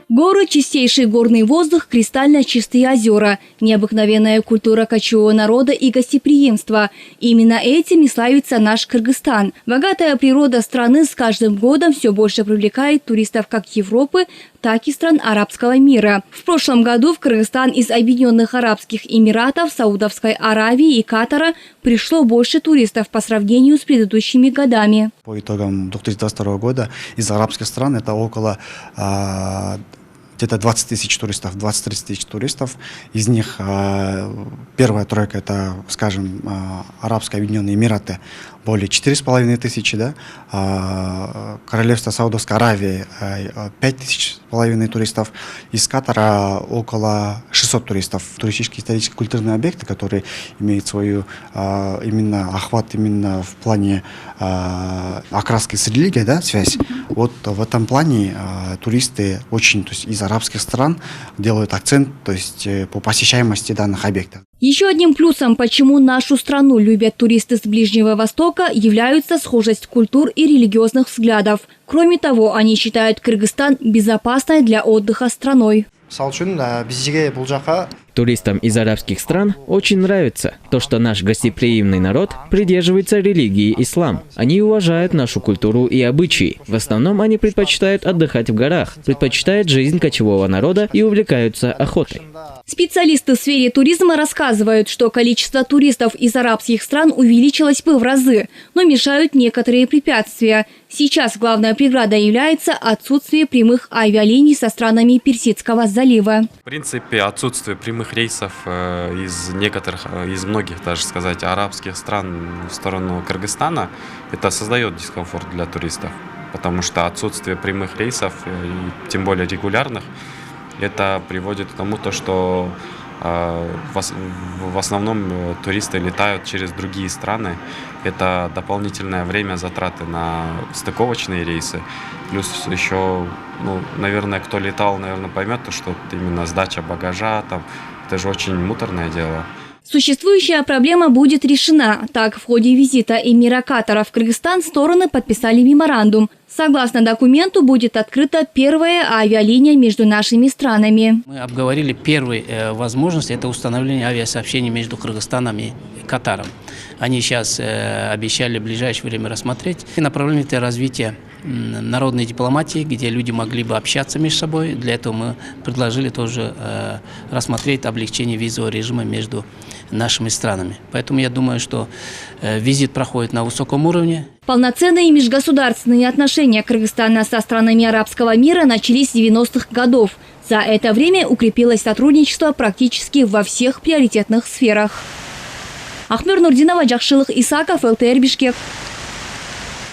Горы, чистейший горный воздух, кристально чистые озера, необыкновенная культура кочевого народа и гостеприимства. Именно этим и славится наш Кыргызстан. Богатая природа страны с каждым годом все больше привлекает туристов как Европы, так и стран арабского мира. В прошлом году в Кыргызстан из Объединенных Арабских Эмиратов, Саудовской Аравии и Катара пришло больше туристов по сравнению с предыдущими годами. По итогам 2022 года из арабских стран это около где-то 20 тысяч туристов, 20-30 тысяч туристов. Из них первая тройка это, скажем, Арабские Объединенные Эмираты, более 4,5 тысячи, да? Королевство Саудовской Аравии 5,5 туристов, из Катара около 600 туристов. Туристические, исторические, культурные объекты, которые имеют свою именно охват именно в плане окраски с религией, да, связь. Вот в этом плане туристы очень, то есть из арабских стран делают акцент, то есть по посещаемости данных объектов. Еще одним плюсом, почему нашу страну любят туристы с Ближнего Востока, является схожесть культур и религиозных взглядов. Кроме того, они считают Кыргызстан безопасной для отдыха страной. Туристам из арабских стран очень нравится то, что наш гостеприимный народ придерживается религии ислам. Они уважают нашу культуру и обычаи. В основном они предпочитают отдыхать в горах, предпочитают жизнь кочевого народа и увлекаются охотой. Специалисты в сфере туризма рассказывают, что количество туристов из арабских стран увеличилось бы в разы, но мешают некоторые препятствия. Сейчас главная преграда является отсутствие прямых авиалиний со странами Персидского залива. В принципе, отсутствие прямых рейсов из многих, даже сказать, арабских стран в сторону Кыргызстана, это создает дискомфорт для туристов, потому что отсутствие прямых рейсов, и тем более регулярных, это приводит к тому, что в основном туристы летают через другие страны. Это дополнительное время, затраты на стыковочные рейсы. Плюс еще, наверное, кто летал, поймет, что именно сдача багажа, это же очень муторное дело. Существующая проблема будет решена. Так, в ходе визита эмира Катара в Кыргызстан стороны подписали меморандум. Согласно документу, будет открыта первая авиалиния между нашими странами. Мы обговорили первую возможность – это установление авиасообщений между Кыргызстаном и Катаром. Они сейчас обещали в ближайшее время рассмотреть направление для развития народной дипломатии, где люди могли бы общаться между собой. Для этого мы предложили тоже рассмотреть облегчение визового режима между нашими странами. Поэтому я думаю, что визит проходит на высоком уровне. Полноценные межгосударственные отношения Кыргызстана со странами арабского мира начались с 90-х годов. За это время укрепилось сотрудничество практически во всех приоритетных сферах. Ахмер Нурдинова, Джахшилых Исаков, ЛТР Бишкек.